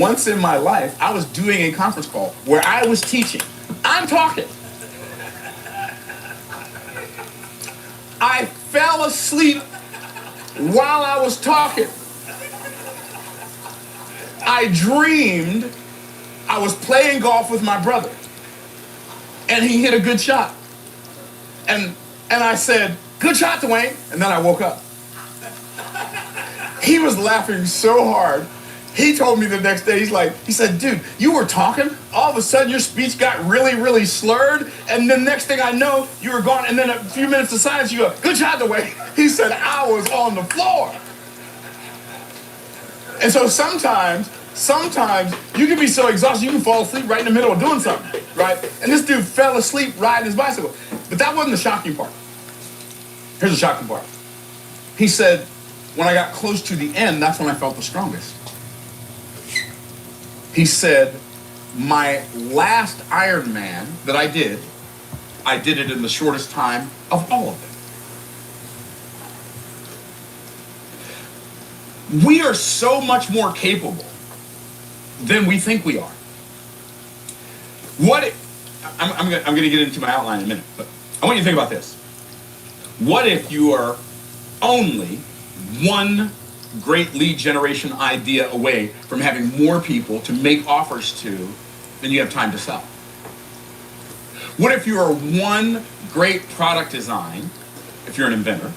Once in my life, I was doing a conference call where I was teaching. I'm talking. I fell asleep while I was talking. I dreamed I was playing golf with my brother, and he hit a good shot. And I said, "Good shot, Dwayne." And then I woke up. He was laughing so hard. He told me the next day, he said, "Dude, you were talking. All of a sudden your speech got really, really slurred. And the next thing I know, you were gone. And then a few minutes of silence, you go, 'Good job, Dwayne.'" He said, "I was on the floor." And so sometimes you can be so exhausted, you can fall asleep right in the middle of doing something, right? And this dude fell asleep riding his bicycle. But that wasn't the shocking part. Here's the shocking part. He said, when I got close to the end, that's when I felt the strongest. He said, my last Ironman that I did it in the shortest time of all of them. We are so much more capable than we think we are. I'm going to get into my outline in a minute, but I want you to think about this. What if you are only one great lead generation idea away from having more people to make offers to than you have time to sell? What if you are one great product design, if you're an inventor,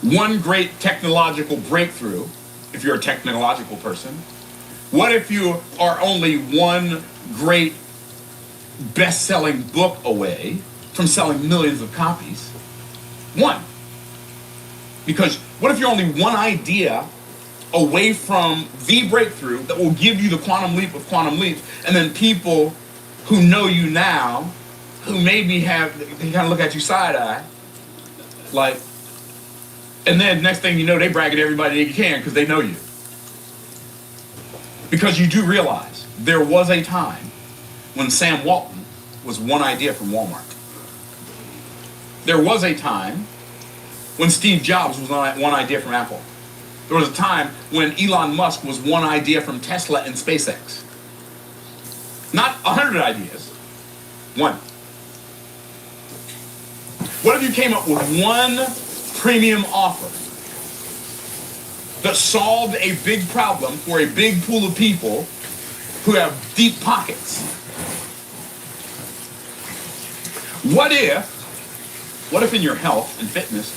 one great technological breakthrough, if you're a technological person? What if you are only one great best-selling book away from selling millions of copies? One. Because what if you're only one idea away from the breakthrough that will give you the quantum leap of quantum leaps, and then people who know you now, who maybe they kind of look at you side-eye, like, and then next thing you know, they brag at everybody they can because they know you. Because you do realize there was a time when Sam Walton was one idea from Walmart. There was a time when Steve Jobs was one idea from Apple. There was a time when Elon Musk was one idea from Tesla and SpaceX. Not 100 ideas, one. What if you came up with one premium offer that solved a big problem for a big pool of people who have deep pockets? What if in your health and fitness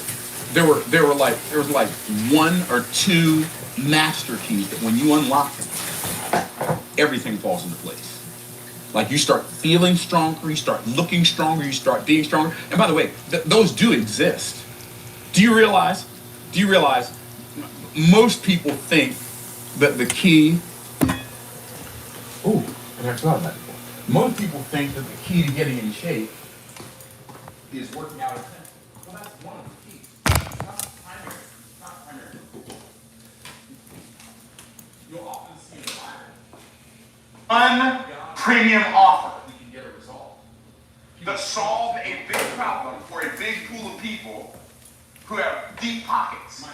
there was like one or two master keys that when you unlock them, everything falls into place. Like you start feeling stronger, you start looking stronger, you start being stronger. And by the way, those do exist. Do you realize most people think that the key, I never thought of that before. Most people think that the key to getting in shape is working out intensely. Well, that's one of the keys. It's not primary. You'll often see in the Bible one premium offer we can get a result that solved a big problem for a big pool of people who have deep pockets. The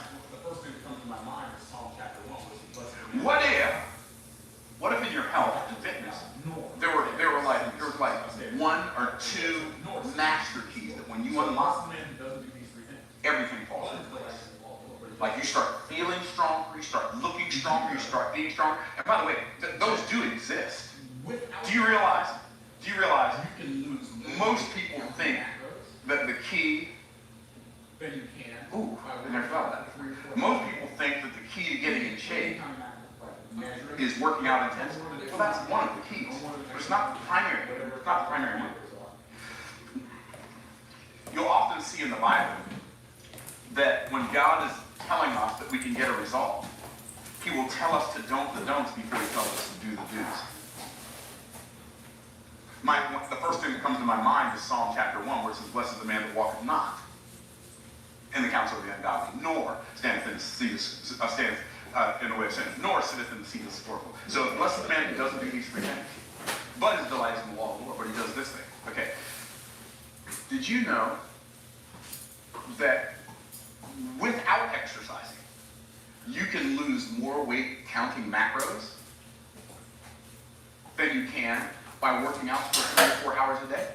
first thing that comes to my mind is Psalm chapter 1. What if in your health and fitness there were like one or two master keys that when you unlock them, everything falls into place. Like you start feeling stronger, you start looking stronger, you start being stronger. And by the way, those do exist. Do you realize most people think that the key, I never thought of that. Most people think that the key to getting in shape is working out intensely. Well, that's one of the keys, but it's not the primary. It's not the primary one. You'll often see in the Bible that when God is telling us that we can get a result, He will tell us to don't the don'ts before He tells us to do the do's. The first thing that comes to my mind is Psalm chapter 1, where it says, "Blessed is the man that walketh not in the counsel of the ungodly, nor standeth in the seat in the way of sinners, nor sitteth in the seat of the scornful." So blessed is the man who doesn't do these three things, but is delights in the law of the Lord, but he does this thing. Okay. Did you know that without exercising, you can lose more weight counting macros better you can by working out for 3 or 4 hours a day.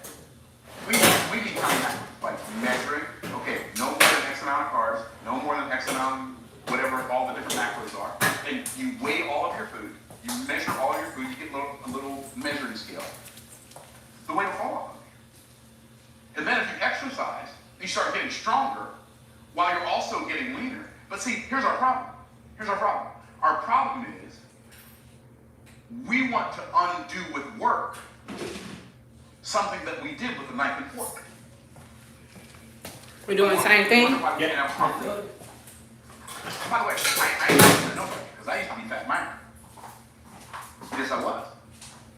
We can count that, like measuring, okay, no more than X amount of carbs, no more than X amount, whatever all the different macros are, and you weigh all of your food, you measure all of your food, you get a little measuring scale. The weight will fall off. And then if you exercise, you start getting stronger while you're also getting leaner. But see, here's our problem. Here's our problem. Our problem is we want to undo with work something that we did with a knife and fork. We're doing the same thing? Yeah. By the way, I used to know that because I used to be fat minor. Yes, I was.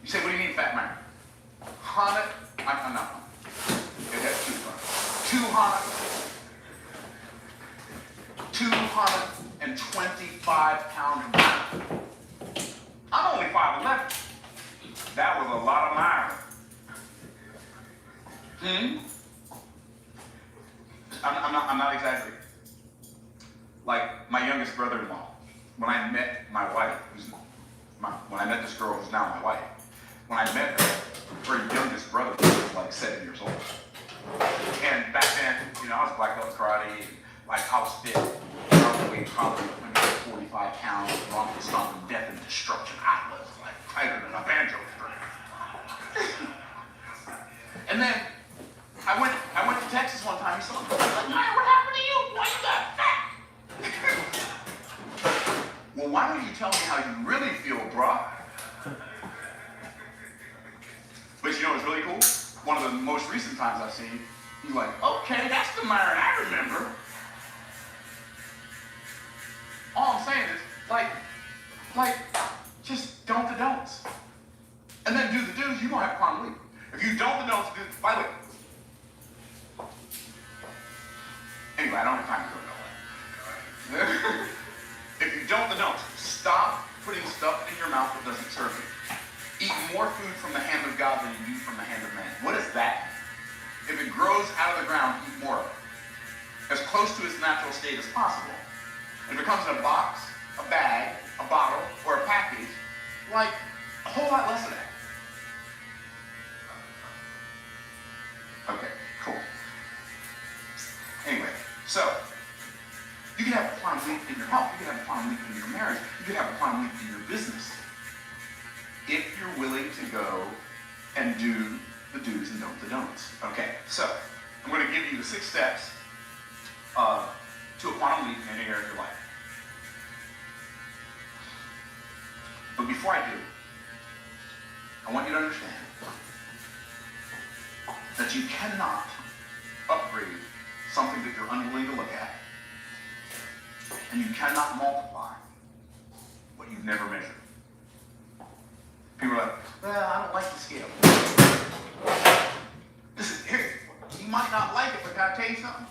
You say, what do you mean fat minor? I'm not. It has 225 pounds. I'm only 5'11". That was a lot of iron. I'm not exaggerating. Like my youngest brother-in-law, when I met my wife, when I met this girl who's now my wife, when I met her, her youngest brother was like 7 years old. And back then, I was black belt karate, like I was fit. I weighed probably 145 pounds, wrong for stomping death and destruction. I was like tighter than a banjo string. And then I went to Texas one time. He saw me. He was like, "Man, what happened to you? Why you got fat?" Well, why don't you tell me how you really feel, bro? But you know what's really cool? One of the most recent times I've seen, he's like, "Okay, that's the Myron I remember." All I'm saying is, like, just don't the don'ts. And then do the do's, you don't have quantum leap. If you don't the don'ts, by the way. Anyway, I don't have time to go into all that. If you don't the don'ts, stop putting stuff in your mouth that doesn't serve you. Eat more food from the hand of God than you do from the hand of man. What is that? If it grows out of the ground, eat more of it. As close to its natural state as possible. If it comes in a box, a bag, a bottle, or a package, like a whole lot less of that. Okay, cool. Anyway, so you can have a quantum leap in your health, you can have a quantum leap in your marriage, you can have a quantum leap in your business. If you're willing to go and do the do's and don't the don'ts. Okay, so I'm going to give you the 6 steps to a quantum leap in any area of your life. But before I do, I want you to understand that you cannot upgrade something that you're unwilling to look at, and you cannot multiply what you've never measured. People are like, "Well, I don't like the scale." Listen, here, you might not like it, but can I tell you something?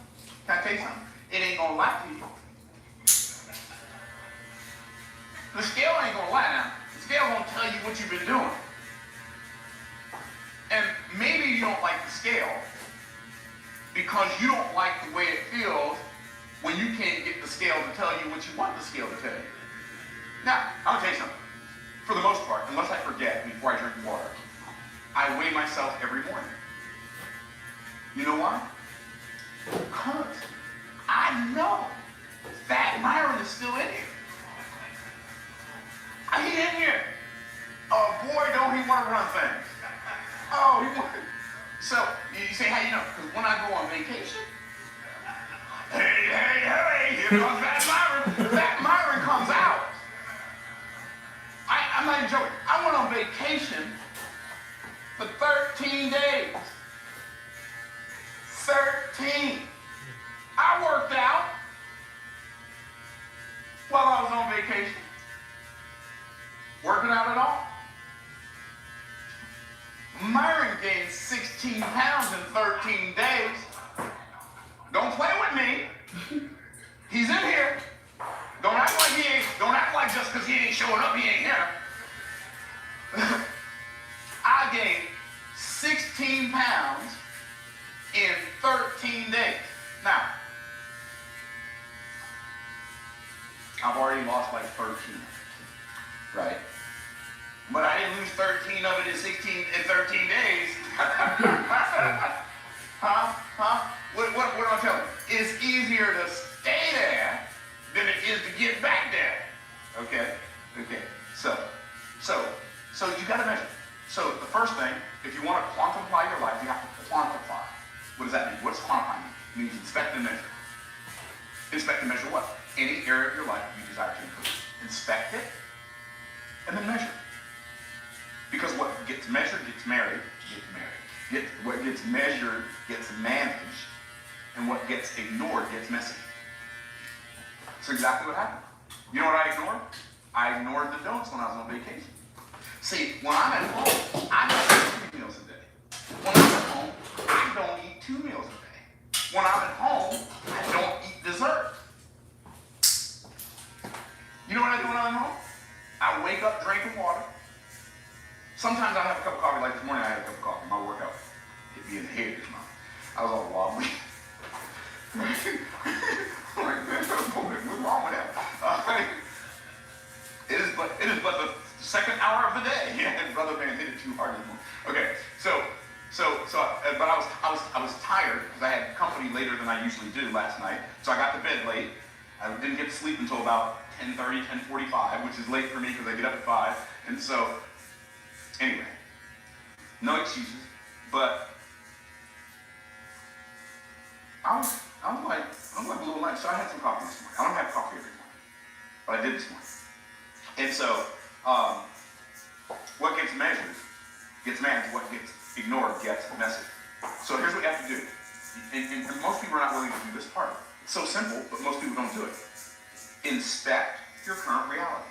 It ain't gonna lie to you. The scale ain't gonna lie now. The scale gonna tell you what you've been doing. And maybe you don't like the scale because you don't like the way it feels when you can't get the scale to tell you what you want the scale to tell you. Now, I'll tell you something. For the most part, unless I forget before I drink water, I weigh myself every morning. You know why? Because I know that Myron is still in here. He in here. Oh boy, don't he want to run things. Oh, he want. So, you say, how you know? Because when I go on vacation, hey, here comes that Myron. That Myron comes out. I'm not even joking. I went on vacation for 13 days. 13. I worked out while I was on vacation. Working out at all. Myron gained 16 pounds in 13 days. Don't play with me. He's in here. Don't act like just because he ain't showing up, he ain't here. I gained 16 pounds in 13 days. Now, I've already lost like 13, right? But I didn't lose 13 of it in 13 days. Huh? What do I tell you? It's easier to stay there than it is to get back there. Okay? So you got to measure. So the first thing, if you want to quantify your life, you have to quantify. What does that mean? What does quantify mean? It means inspect and measure. Inspect and measure what? Any area of your life you desire to improve. Inspect it, and then measure. Because what gets measured gets married. What gets measured gets managed, and what gets ignored gets messy. That's exactly what happened. You know what I ignored? I ignored the don'ts when I was on vacation. See, when I'm at home, I don't eat 3 meals a day. When I'm at home, I don't eat 2 meals a day. When I'm at home, I don't eat dessert. You know what I do when I'm at home? I wake up drinking water. Sometimes I have a cup of coffee, like this morning I had a cup of coffee. My workout hit me in the head this morning. I was all wobbly. What's wrong with that? It is but the second hour of the day. And Brother Man hit it too hard this morning. Okay, but I was tired because I had company later than I usually do last night. So I got to bed late. I didn't get to sleep until about 10:30, 10:45, which is late for me because I get up at 5. And so, anyway, no excuses. But I was like a little light. So I had some coffee this morning. I don't have coffee every morning, but I did this morning. And so, what gets measured gets managed. What gets ignored gets messy. So here's what you have to do. And most people are not willing to do this part. It's so simple, but most people don't do it. Inspect your current reality.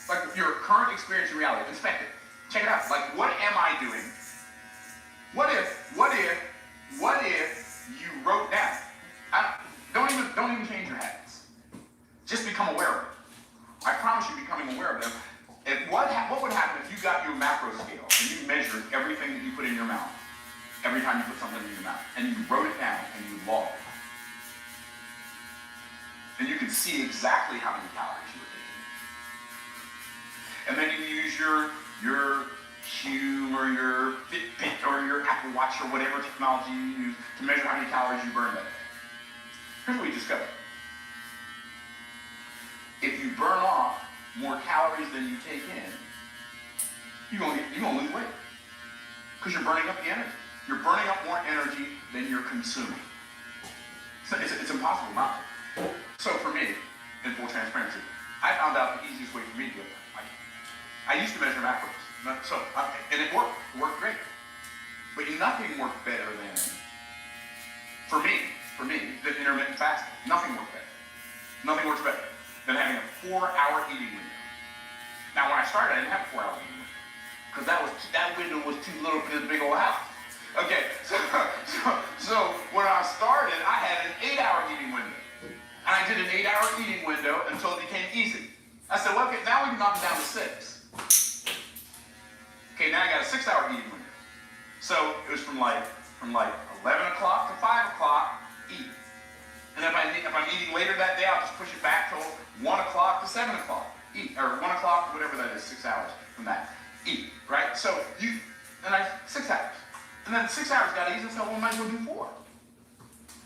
Like your current experience in reality. Inspect it. Check it out. Like, what am I doing? What if you wrote down? Don't even change your habits. Just become aware of it. I promise you, becoming aware of them. What would happen if you got your macro scale and you measured everything that you put in your mouth every time you put something in your mouth, and you wrote it down and you logged it? And you could see exactly how many calories you were taking. And then you use your Hume or your Fitbit or your Apple Watch or whatever technology you use to measure how many calories you burned that day. Here's what we discovered. If you burn off more calories than you take in, you're gonna lose weight. Because you're burning up the energy. You're burning up more energy than you're consuming. It's impossible not to. So for me, in full transparency, I found out the easiest way for me to do it. I used to measure macros. And it worked. It worked great. But nothing worked better than, for me, than intermittent fasting. Nothing worked better. Nothing works better than having a 4-hour eating window. Now, when I started, I didn't have a 4-hour eating window because that window was too little for this big old house. Okay, so when I started, I had an 8-hour eating window. And I did an 8-hour eating window until it became easy. I said, well, okay, now we can knock it down to 6. Okay, now I got a 6-hour eating window. So it was from like 11 o'clock to 5 o'clock, eat. And if I'm eating later that day, I'll just push it back till 1 o'clock to 7 o'clock, eat. Or 1 o'clock, whatever that is, 6 hours from that, eat, right? So 6 hours. And then 6 hours got easy, so I might as well do 4.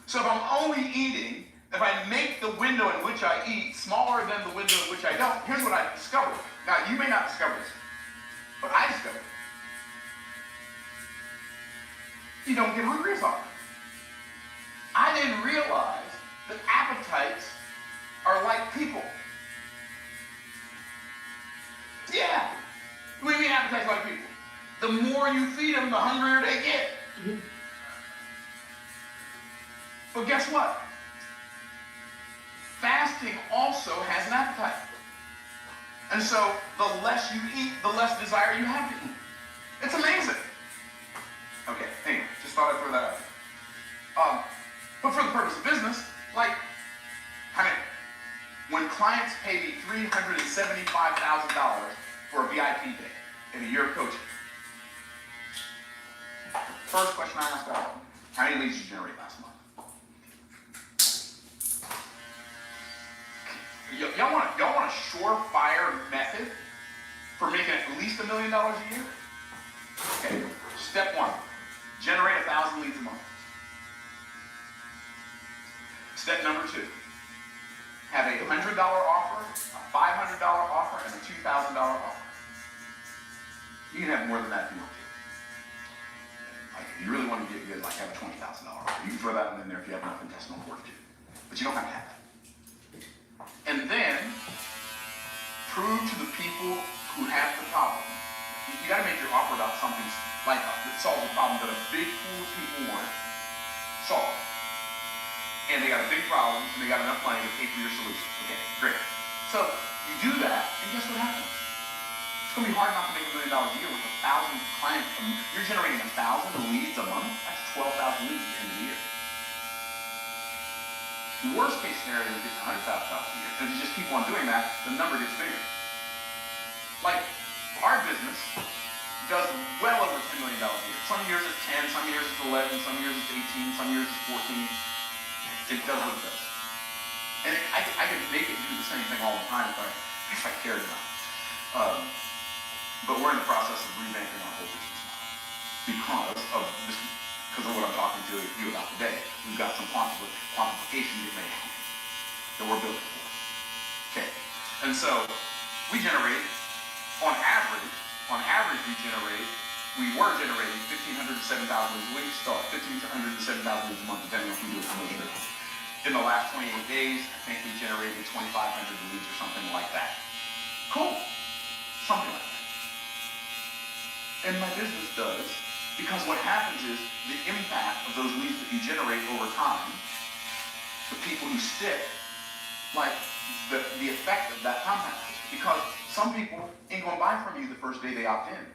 So if I'm only eating, if I make the window in which I eat smaller than the window in which I don't, here's what I discovered. Now, you may not discover this, but I discovered it. You don't get hungry as often. I didn't realize that appetites are like people. Yeah. What do you mean appetites like people? The more you feed them, the hungrier they get. But guess what? Fasting also has an appetite. And so the less you eat, the less desire you have to eat. It's amazing. Okay, anyway, just thought I'd throw that out. But for the purpose of business, when clients pay me $375,000 for a VIP day in a year of coaching, first question I ask them, how many leads did you generate last month? Y'all want a surefire method for least $1 million a year? Okay, step one, generate 1,000 leads a month. Step number two, have a $100 offer, a $500 offer, and a $2,000 offer. You can have more than that if you want to. Like, if you really want to get good, like have a $20,000 offer. You can throw that one in there if you have enough intestinal fortitude. But you don't have to have that. And then, prove to the people who have the problem. You got to make your offer about something like that solves a problem that a big pool of people want solved. And they got a big problem, and they got enough money to pay for your solution. Okay, great. So you do that, and guess what happens? It's going to be hard not to make $1 million a year with 1,000 clients. You're generating 1,000 leads a month. That's 12,000 leads at the end of the year. The worst case scenario is getting $100,000 a year. And if you just keep on doing that, the number gets bigger. Like our business does well over $10 million a year. Some years it's 10, some years it's 11, some years it's 18, some years it's 14. It does what it does. And I could make it do the same thing all the time if I cared enough. But we're in the process of revamping our whole business model because of what I'm talking to you about today. We've got some quantification to make that we're building for. Okay, and so we generate, on average, we were generating 1,500 to 7,000 leads. We start 1,500 to 7,000 leads a month, depending on if we do it promotion. In the last 28 days, I think we generated 2,500 leads or something like that. Cool, something like that. And my business does, because what happens is the impact of those leads that you generate over time, the people who stick, like the effect of that compounds. Because some people ain't gonna buy from you the first day they opt in.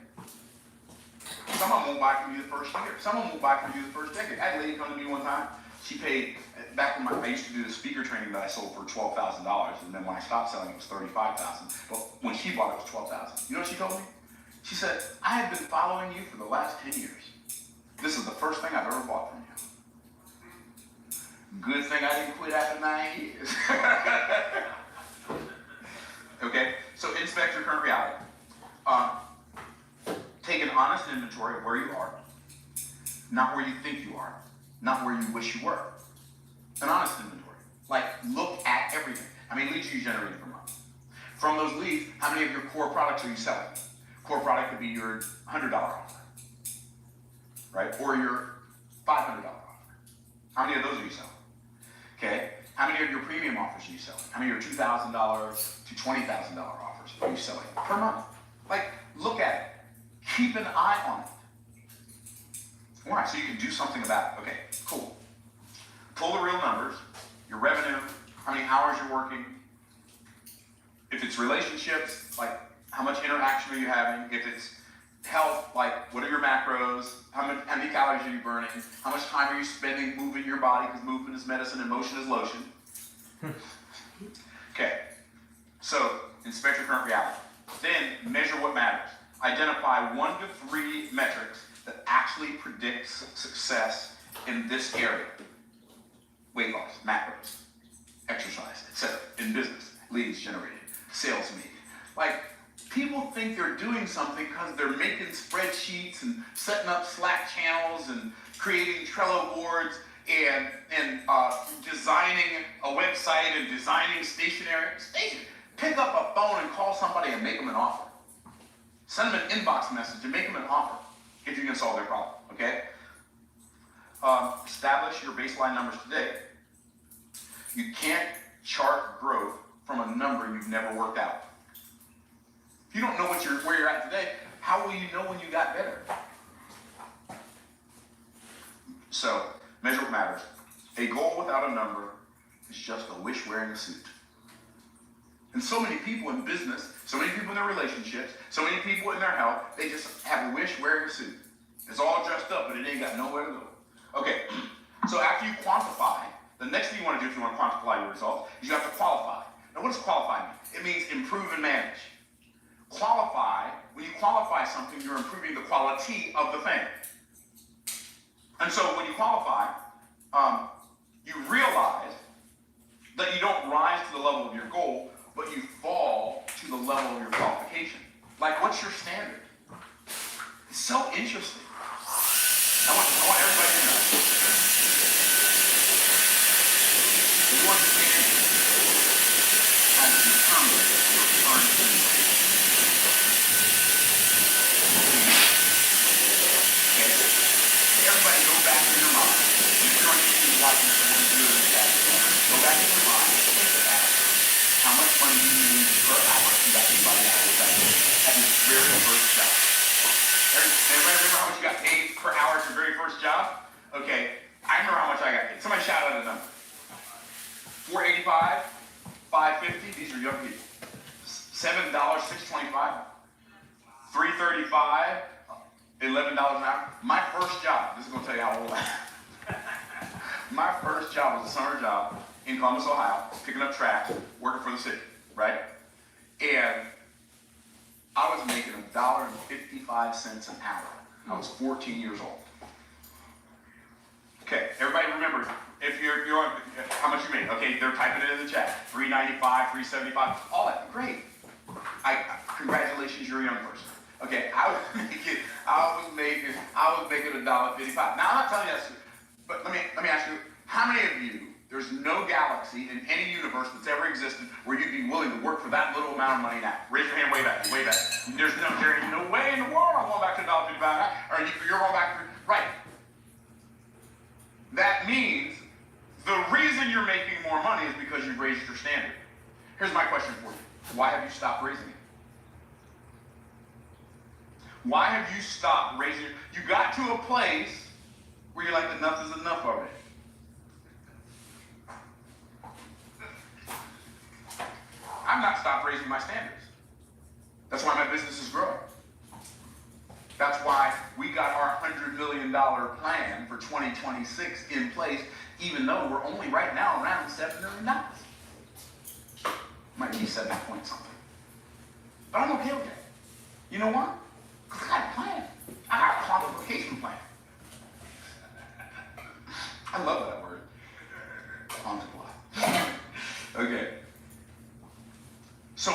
Some of them won't buy from you the first year. Some of them won't buy from you the first decade. I had a lady come to me one time. She paid, back when I used to do the speaker training that I sold for $12,000, and then when I stopped selling it was $35,000. But when she bought it, it was $12,000. You know what she told me? She said, I have been following you for the last 10 years. This is the first thing I've ever bought from you. Good thing I didn't quit after 9 years. Okay, so inspect your current reality. Take an honest inventory of where you are, not where you think you are, not where you wish you were. An honest inventory. Like, look at everything. How many leads are you generating per month? From those leads, how many of your core products are you selling? Core product could be your $100 offer, right? Or your $500 offer. How many of those are you selling? Okay. How many of your premium offers are you selling? How many of your $2,000 to $20,000 offers are you selling per month? Like, look at it. Keep an eye on it. Why? So you can do something about it. Okay, cool. Pull the real numbers, your revenue, how many hours you're working. If it's relationships, like how much interaction are you having? If it's health, like what are your macros? How many calories are you burning? How much time are you spending moving your body? Because movement is medicine and motion is lotion. Okay, so inspect your current reality. Then measure what matters. Identify 1 to 3 metrics that actually predict success in this area. Weight loss, macros, exercise, etc. In business, leads generated, sales made. Like, people think they're doing something because they're making spreadsheets and setting up Slack channels and creating Trello boards and designing a website and designing stationery. Pick up a phone and call somebody and make them an offer. Send them an inbox message and make them an offer if you can solve their problem, okay? Establish your baseline numbers today. You can't chart growth from a number you've never worked out. If you don't know where you're at today, how will you know when you got better? So, measure what matters. A goal without a number is just a wish wearing a suit. And so many people in business, so many people in their relationships, so many people in their health, they just have a wish wearing a suit. It's all dressed up, but it ain't got nowhere to go. Okay, so after you quantify, the next thing you want to do if you want to quantify your results is you have to qualify. Now what does qualify mean? It means improve and manage. Qualify, when you qualify something, you're improving the quality of the thing. And so when you qualify, you realize that you don't rise to the level of your goal, but you fall to the level of your qualification. Like, what's your standard? It's so interesting. I want everybody to know. One standard has determined your current income. Okay? Everybody go back in your mind. If you're on YouTube watching someone do it in the chat, go back in your mind and think about how much money you need per hour if you got anybody out with that at your very first job. Everybody remember how much you got paid per hour at your very first job? Okay, I remember how much I got paid. Somebody shout out a number. $4.85, $5.50. These are young people. $7, $6.25, $3.35, $11 an hour. My first job. This is gonna tell you how old I am. My first job was a summer job in Columbus, Ohio, picking up trash, working for the city, right? And I was making $1.55 an hour. I was 14 years old. Okay, everybody remember, if you're on, how much you make? Okay, they're typing it in the chat. $3.95, $3.75, all that, great. Congratulations, you're a young person. Okay, I was making $1.55. Now I'm not telling you that, but let me ask you, how many of you, there's no galaxy in any universe that's ever existed where you'd be willing to work for that little amount of money now? Raise your hand way back, way back. There ain't no way in the world I'm going back to $1.55, or you're going back to, right. That means the reason you're making more money is because you've raised your standard. Here's my question for you. Why have you stopped raising it? Why have you stopped raising it? You got to a place where you're like, enough is enough already. I've not stopped raising my standards. That's why my business is growing. That's why we got our $100 million plan for 2026 in place, even though we're only right now around $7 million. Might be 7 point something. But I'm okay with that. You know what? Because I got a plan. I got a quantification plan. I love that word. Quantify. Okay. So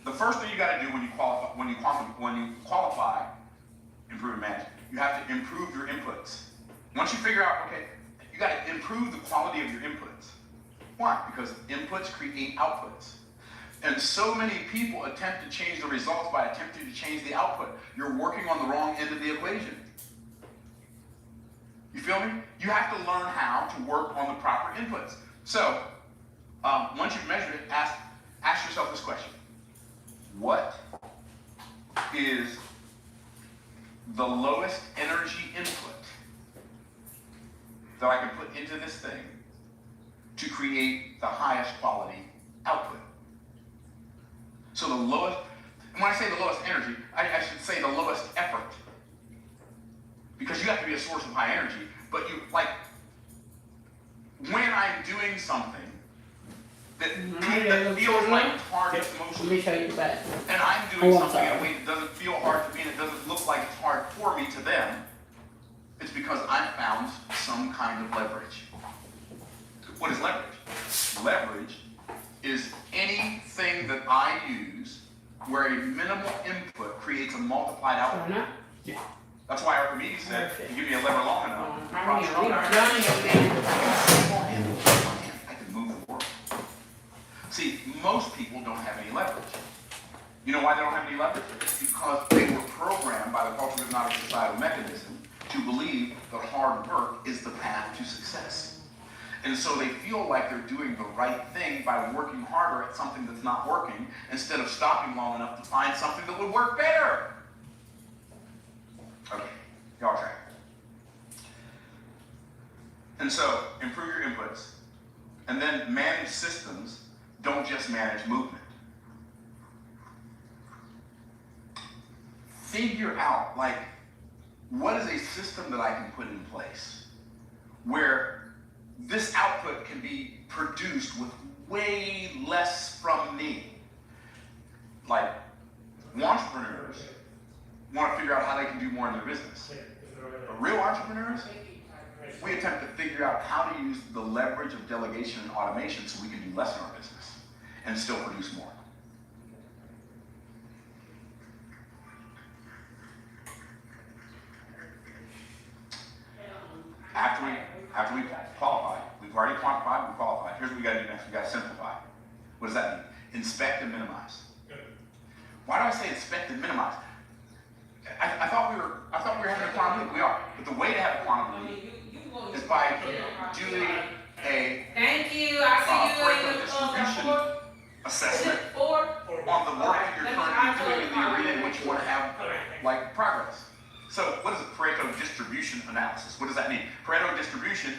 the first thing you got to do when you qualify, improve and manage, you have to improve your inputs. Once you figure out, okay, you got to improve the quality of your inputs. Why? Because inputs create outputs. And so many people attempt to change the results by attempting to change the output. You're working on the wrong end of the equation. You feel me? You have to learn how to work on the proper inputs. So, once you've measured it, ask yourself this question. What is the lowest energy input that I can put into this thing to create the highest quality output? So the lowest, and when I say the lowest energy, I should say the lowest effort. Because you have to be a source of high energy, but you, like, when I'm doing something that feels like it's hard to Let me show you that. and I'm doing something in a way that doesn't feel hard to me and it doesn't look like it's hard for me to them, it's because I've found some kind of leverage. What is leverage? Leverage is anything that I use where a minimal input creates a multiplied output. That's why Archimedes said, if you give me a lever long enough, I can move the world. See, most people don't have any leverage. You know why they don't have any leverage? Because they were programmed by the cultural hypnotic societal mechanism to believe that hard work is the path to success. And so they feel like they're doing the right thing by working harder at something that's not working instead of stopping long enough to find something that would work better. Okay, y'all track. And so, improve your inputs, and then manage systems, don't just manage movement. Figure out, like, what is a system that I can put in place where this output can be produced with way less from me. Like, entrepreneurs want to figure out how they can do more in their business. But real entrepreneurs, we attempt to figure out how to use the leverage of delegation and automation so we can do less in our business and still produce more. after we've qualified, we've already quantified, we've qualified. Here's what we got to do next. We got to simplify. What does that mean? Inspect and minimize. Why do I say inspect and minimize? I thought we were having a quantum leap. We are. But the way to have a quantum leap is by doing a thank you. I see you in Pareto distribution assessment on the work that you're currently doing in the arena in which you want to have like progress. So what is a Pareto distribution analysis? What does that mean? Pareto distribution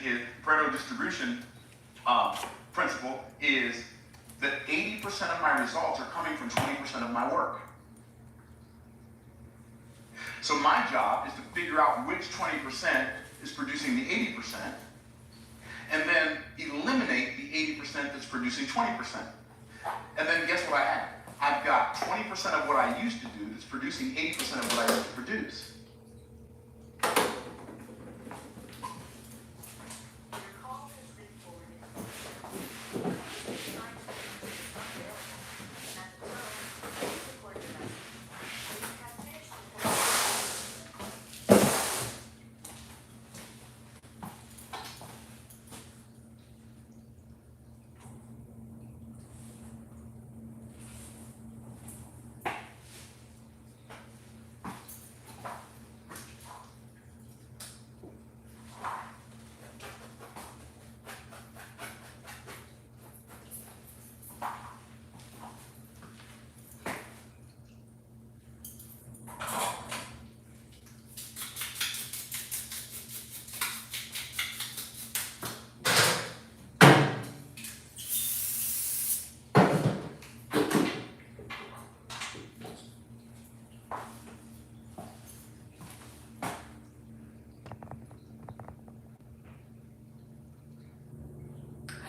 principle is that 80% of my results are coming from 20% of my work. So my job is to figure out which 20% is producing the 80%, and then eliminate the 80% that's producing 20%. And then guess what I have? I've got 20% of what I used to do that's producing 80% of what I used to produce.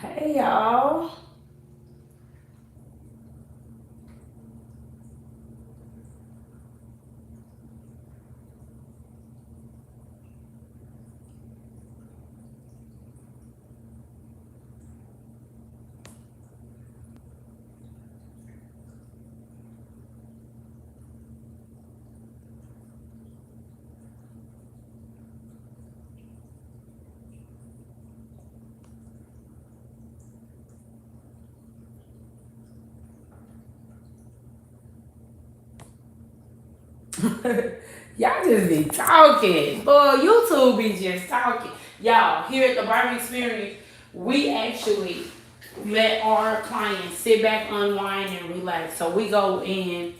Hey y'all. Y'all just be talking. Boy, you two be just talking. Y'all, here at the Barber Experience, we actually let our clients sit back, unwind, and relax. So we go in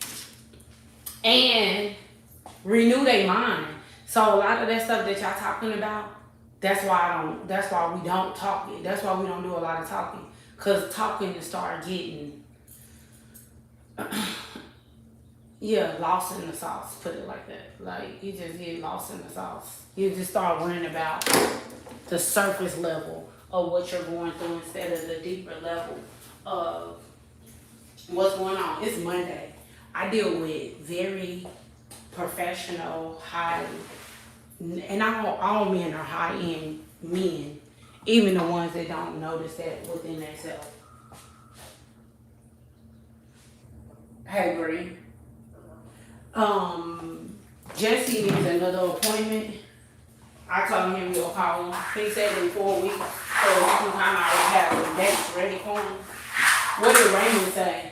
and renew their mind. So a lot of that stuff that y'all talking about, that's why we don't talk it. That's why we don't do a lot of talking. Cause talking to start getting yeah, lost in the sauce, put it like that. Like, you just get lost in the sauce. You just start worrying about the surface level of what you're going through instead of the deeper level of what's going on. It's Monday. I deal with very professional, high, and all men are high-end men, even the ones that don't notice that within themselves. Hey, Bree. Jesse needs another appointment. I told him we'll call him. He said in 4 weeks, so we can kind of already have the dates ready for him. What did Raymond say?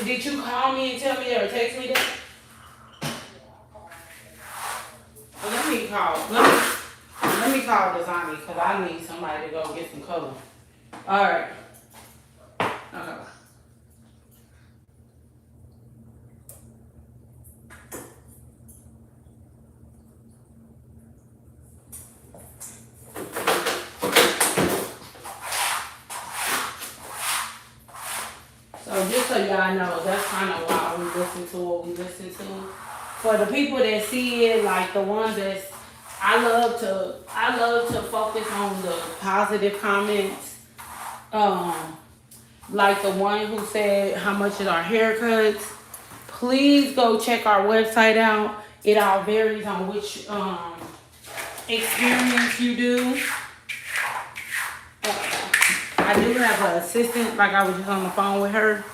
Did you call me and tell me or text me that? Well, let me call Dasani because I need somebody to go get some color. All right. Okay. So just so y'all know, that's kind of why we listen to what we listen to. For the people that see it, like the ones that's, I love to focus on the positive comments. Like the one who said, how much is our haircuts? Please go check our website out. It all varies on which experience you do. I do have an assistant, like I was just on the phone with her.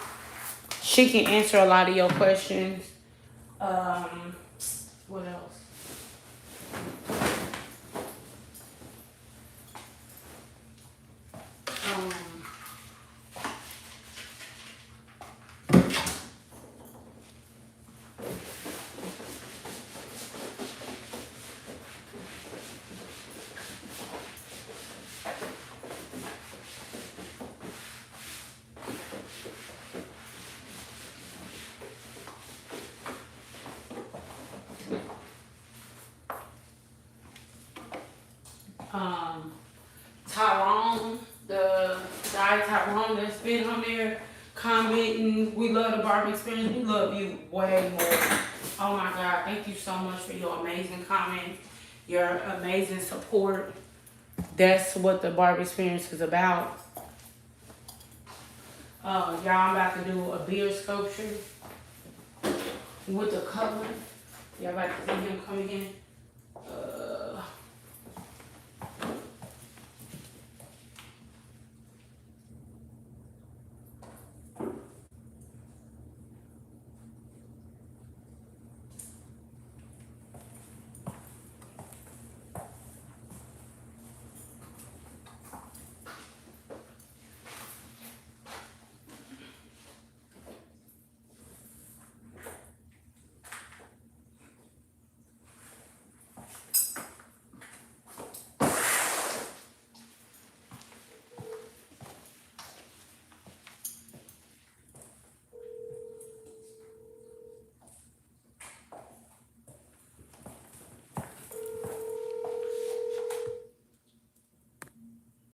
She can answer a lot of your questions. What else? Um, Tyrone, the guy Tyrone that's been on there commenting, we love the Barber experience. We love you way more. Oh my God, thank you so much for your amazing comments, your amazing support. That's what the Barber experience is about. Y'all, I'm about to do a beard sculpture with the color. Y'all about to see him come again.